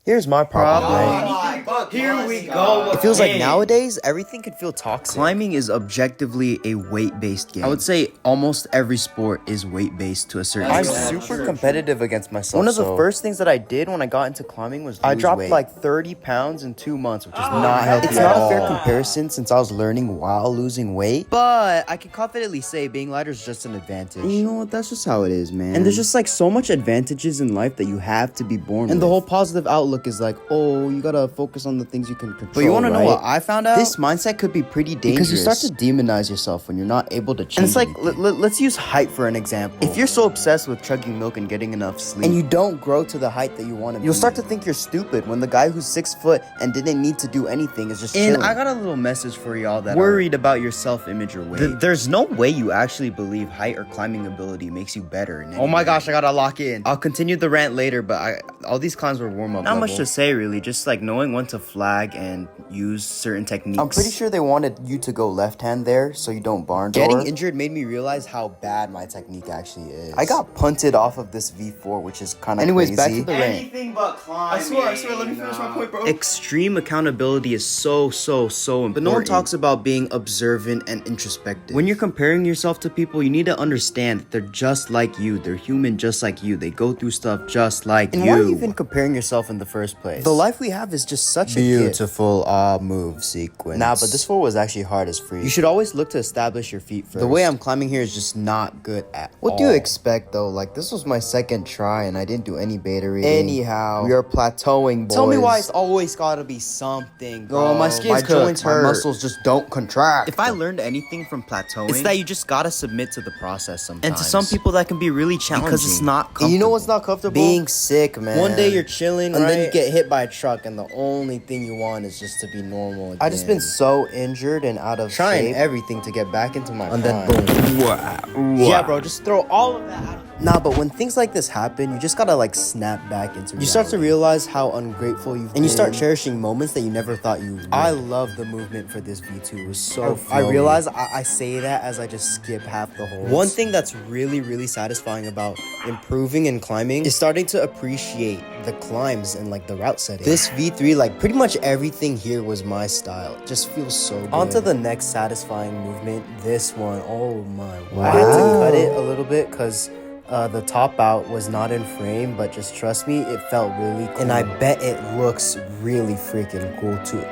Here's my problem. Here we go. It feels like nowadays everything can feel toxic. Climbing is objectively a weight-based game. I would say almost every sport is weight-based to a certain I'm extent. super competitive against myself. One of the so first things that I did when I got into climbing was I lose dropped weight. like 30 pounds in 2 months, which is not healthy. It's at not a all. fair comparison since I was learning while losing weight, but I can confidently say being lighter is just an advantage. You know what? That's just how it is, man. And there's just like so much advantages in life that you have to be born and with. the whole positive outlook is like, oh, you gotta focus on the things you can control. But you want to know right? what I found out? This mindset could be pretty dangerous Because you start to demonize yourself when you're not able to change. And it's like, anything. let's use height for an example. If you're so obsessed with chugging milk and getting enough sleep, and you don't grow to the height that you want to be, you'll start to think you're stupid when the guy who's 6 foot and didn't need to do anything is just And chilling. I got a little message for y'all that worried about your self-image or weight. There's no way you actually believe height or climbing ability makes you better. In any Oh my way. gosh, I gotta lock in. I'll continue the rant later, but all these climbs were warm up. Not much level. to say, really. Just like knowing when to flag and use certain techniques. I'm pretty sure they wanted you to go left hand there so you don't barn door. Getting injured made me realize how bad my technique actually is. I got punted off of this V4, which is kind of Anyways, crazy. back to the rant. Anything but climbing. I swear, let me finish my point, bro. Extreme accountability is so important. But no one talks about being observant and introspective. When you're comparing yourself to people, you need to understand that they're just like you. They're human just like you. They go through stuff just like And you. why are you even comparing yourself in the first place? The life we have is just such a gift. beautiful move sequence. Nah, but this floor was actually hard as freak. You should always look to establish your feet first. the way I'm climbing here is just not good at What all. do you expect though? Like this was my second try and I didn't do any beta reading. Anyhow. we are plateauing, boys. Tell me why it's always gotta be something, bro. Oh, my skin's my cooked. joints hurt. My muscles just don't contract. If I learned anything from plateauing, It's that you just gotta submit to the process sometimes. and to some people that can be really challenging because it's not comfortable. You know what's not comfortable? Being sick, man. One day you're chilling, and right? then you get hit by a truck, and the only thing you want is just to be normal again. I just been so injured and out of trying shape. everything to get back into my And then prime. boom. Yeah, bro, just throw all of that out. Nah, but when things like this happen, you just gotta like snap back into reality. You start to realize how ungrateful you've been. and you start cherishing moments that you never thought you would. I love the movement for this V2. It was so I flowy. realize I say that as I just skip half the holds. One thing that's really satisfying about improving and climbing is starting to appreciate the climbs and like the route setting. This V3, like pretty much everything here was my style. It just feels so good. On to the next satisfying movement. This one, oh my wow. I had to cut it a little bit because the top out was not in frame, but just trust me, it felt really cool. And I bet it looks really freaking cool too.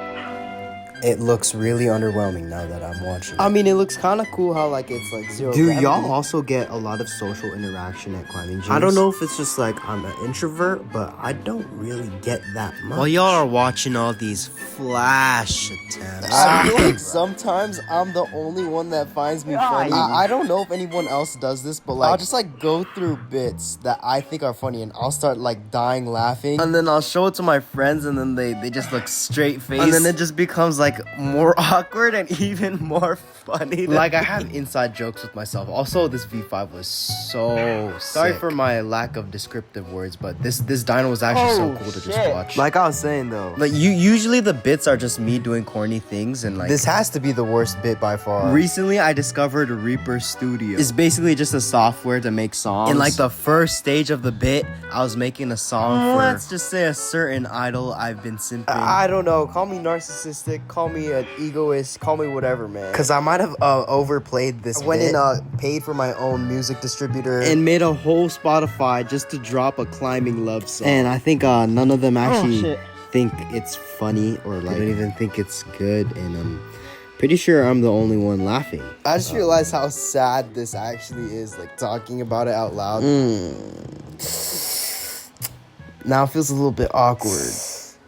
It looks really underwhelming now that I'm watching. I mean, it looks kind of cool how like it's like zero. Do gravity. y'all also get a lot of social interaction at climbing gyms? I don't know if it's just like I'm an introvert, but I don't really get that much. While y'all are watching all these flash attempts, I feel like sometimes I'm the only one that finds me funny. I don't know if anyone else does this, but like I'll just like go through bits that I think are funny, and I'll start like dying laughing, and then I'll show it to my friends, and then they just look straight faced, and then it just becomes like more awkward and even more funny. like I have inside jokes with myself. Also, this V5 was so sorry sick. for my lack of descriptive words, but this dyno was actually so cool to just watch. like I was saying though. Like usually the bits are just me doing corny things and like This has to be the worst bit by far. Recently, I discovered Reaper Studio. It's basically just a software to make songs. In like the first stage of the bit, I was making a song for, let's just say, a certain idol I've been simping. I don't know. Call me narcissistic. Call me an egoist. Call me whatever, man. Cause I might have overplayed this. I went and paid for my own music distributor. and made a whole Spotify just to drop a climbing love song. And I think none of them actually think it's funny or like don't even think it's good. And I'm pretty sure I'm the only one laughing. I just realized how sad this actually is. Like talking about it out loud. Now it feels a little bit awkward.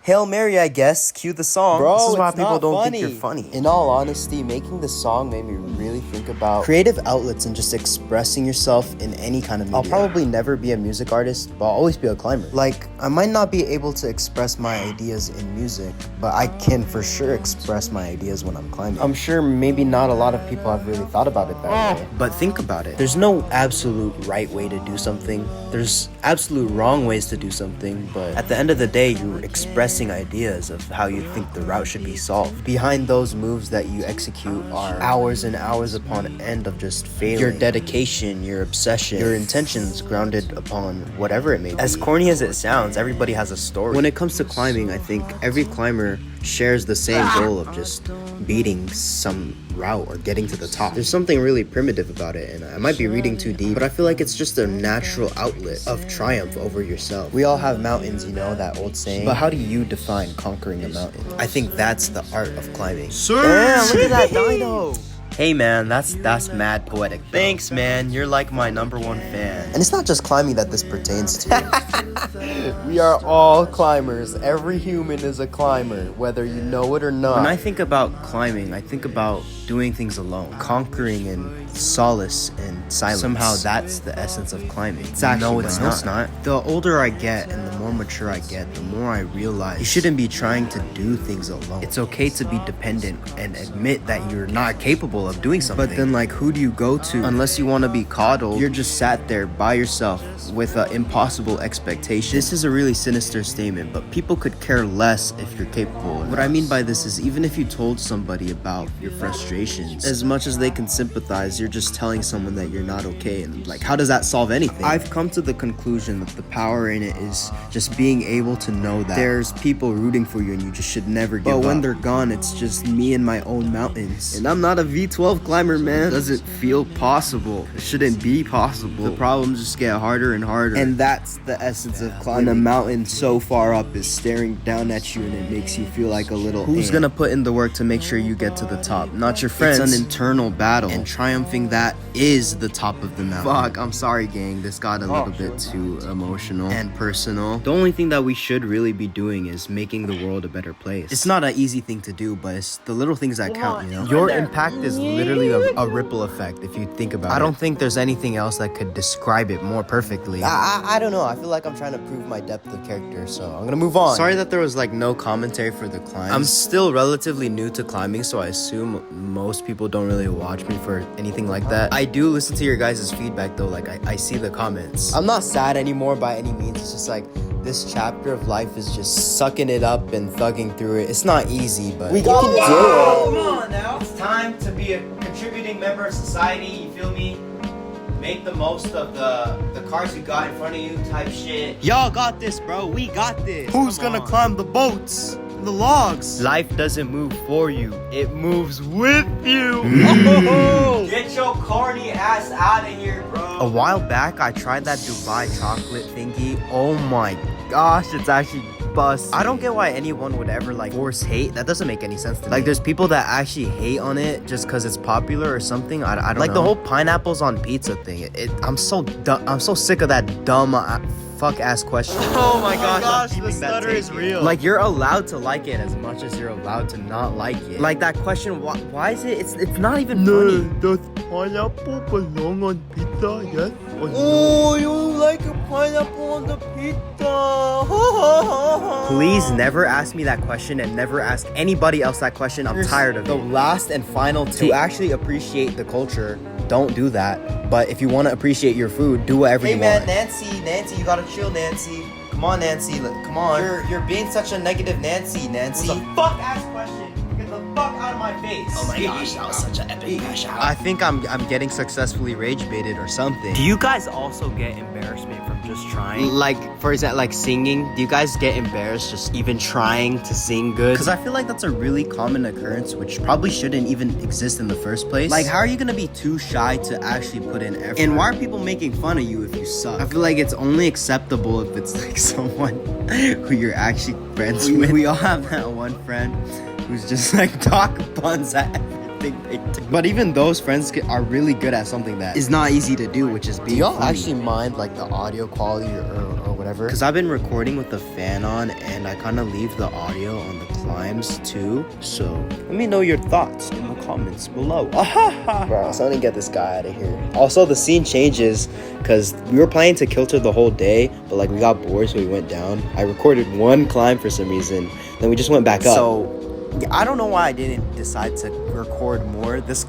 Hail Mary, I guess. Cue the song. Bro, this is why it's people not don't funny. think you're funny. In all honesty, making this song made me really think about Creative outlets and just expressing yourself in any kind of media. I'll probably never be a music artist, but I'll always be a climber. Like, I might not be able to express my ideas in music, but I can for sure express my ideas when I'm climbing. I'm sure maybe not a lot of people have really thought about it that way. But think about it. There's no absolute right way to do something. There's absolute wrong ways to do something, but at the end of the day, you're expressing ideas of how you think the route should be solved. Behind those moves that you execute are hours and hours upon upon end of just failing. Your dedication, your obsession, your intentions grounded upon whatever it may be. As corny as it sounds, everybody has a story. When it comes to climbing, I think every climber shares the same goal of just beating some route or getting to the top. There's something really primitive about it, and I might be reading too deep, but I feel like it's just a natural outlet of triumph over yourself. We all have mountains, you know, that old saying. But how do you define conquering a mountain? I think that's the art of climbing. Damn, look at that dino! Hey man, that's mad poetic. Thanks man, you're like my #1 fan. And it's not just climbing that this pertains to. We are all climbers. Every human is a climber, whether you know it or not. When I think about climbing, I think about doing things alone, conquering in solace and silence. Somehow that's the essence of climbing. Exactly. No, it's not. The older I get and the more mature I get, the more I realize you shouldn't be trying to do things alone. It's okay to be dependent and admit that you're not capable of doing something. But then, like, who do you go to? Unless you want to be coddled, you're just sat there by yourself with an impossible expectation. This is a really sinister statement, but people could care less if you're capable. What I mean by this is, even if you told somebody about your frustrations, as much as they can sympathize, you're just telling someone that you're not okay, and like, how does that solve anything? I've come to the conclusion that the power in it is just being able to know that there's people rooting for you and you just should never give up. But when they're gone, it's just me and my own mountains. And I'm not a V12 climber, man. It doesn't feel possible. It shouldn't be possible. The problems just get harder and harder. And that's the essence of climbing. When a mountain so far up is staring down at you and it makes you feel like a little Who's gonna put in the work to make sure you get to the top? Not your friends. It's an internal battle, and triumphing that is the top of the mountain. Fuck, I'm sorry gang, this got a little bit too emotional and personal. The only thing that we should really be doing is making the world a better place. It's not an easy thing to do, but it's the little things that count, you know? Your impact is literally a ripple effect if you think about it. I don't think there's anything else that could describe it more perfectly. I don't know, I feel like I'm trying to prove my depth of character, so I'm gonna move on. Sorry that there was like no commentary for the climb. I'm still relatively new to climbing, so I assume most people don't really watch me for anything like that. I do listen to your guys' feedback though, like I see the comments. I'm not sad anymore by any means, it's just like this chapter of life is just sucking it up and thugging through it. It's not easy, but we can do it. Come on now. It's time to be a contributing member of society, you feel me? Make the most of the cars you got in front of you type shit. Y'all got this, bro. We got this. Who's gonna climb the boats? The logs. Life doesn't move for you, it moves with you. Get your corny ass out of here, bro. A while back, I tried that Dubai chocolate thingy. Oh my gosh, it's actually bust. I don't get why anyone would ever like force hate. That doesn't make any sense to me. Like, there's people that actually hate on it just because it's popular or something. I don't like know. The whole pineapples on pizza thing. I'm so sick of that dumb fuck ass question. Oh my gosh, the stutter is real. Like, you're allowed to like it as much as you're allowed to not like it. Like, that question, why is it? It's not even funny. Does pineapple belong on pizza? Yes or no? Oh, you like a pineapple on the pizza? Please never ask me that question and never ask anybody else that question. I'm tired of it. The last and final take. To actually appreciate the culture, don't do that. But if you want to appreciate your food, do whatever you want. Hey man, Nancy, you gotta chill, Nancy. Come on, Nancy, come on. You're being such a negative Nancy. What's a fuck ass question? Get the fuck out of my face. Oh my gosh, that was such an epic crash out. I think I'm getting successfully rage baited or something. Do you guys also get embarrassment from just trying? Like, for example, like singing. Do you guys get embarrassed just even trying to sing good? Because I feel like that's a really common occurrence, which probably shouldn't even exist in the first place. Like, how are you gonna be too shy to actually put in effort? And why are people making fun of you if you suck? I feel like it's only acceptable if it's like someone who you're actually friends with. We all have that one friend who's just like Doc Buns at everything they do. But even those friends are really good at something that is not easy to do, which is being Do y'all funny. actually mind like the audio quality or whatever? Because I've been recording with the fan on, and I kind of leave the audio on the climbs too. So let me know your thoughts in the comments below. Bro, so let me get this guy out of here. Also, the scene changes because we were planning to kilter the whole day, but like we got bored, so we went down. I recorded one climb for some reason, then we just went back up. So I don't know why I didn't decide to record more. This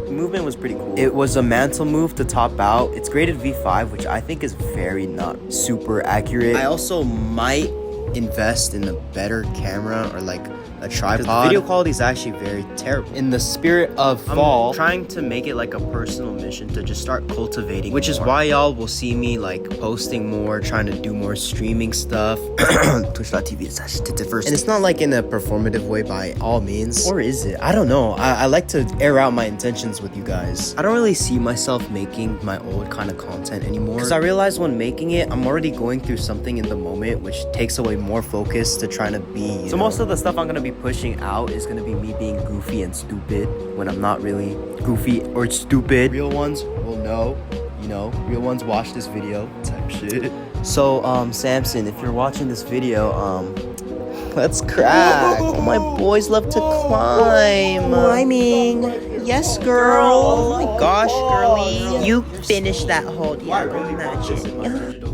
movement was pretty cool. It was a mantle move to top out. It's graded V5, which I think is very not super accurate. I also might invest in a better camera or like a tripod. The video quality is actually very terrible. In the spirit of fall, I'm trying to make it like a personal mission to just start cultivating, which is why y'all will see me like posting more, trying to do more streaming stuff. Twitch.tv/TitTitFirst. And it's not like in a performative way by all means, or is it? I don't know. I like to air out my intentions with you guys. I don't really see myself making my old kind of content anymore, because I realize when making it, I'm already going through something in the moment, which takes away more focus to trying to be. So most of the stuff I'm gonna be pushing out is gonna be me being goofy and stupid when I'm not really goofy or stupid. Real ones will know, you know, real ones watch this video type shit. So Samson, if you're watching this video, let's crack. Oh, my boys love to climb. Climbing. Yes, girl. Oh my gosh, girly. You finished that hold. Yeah, imagine.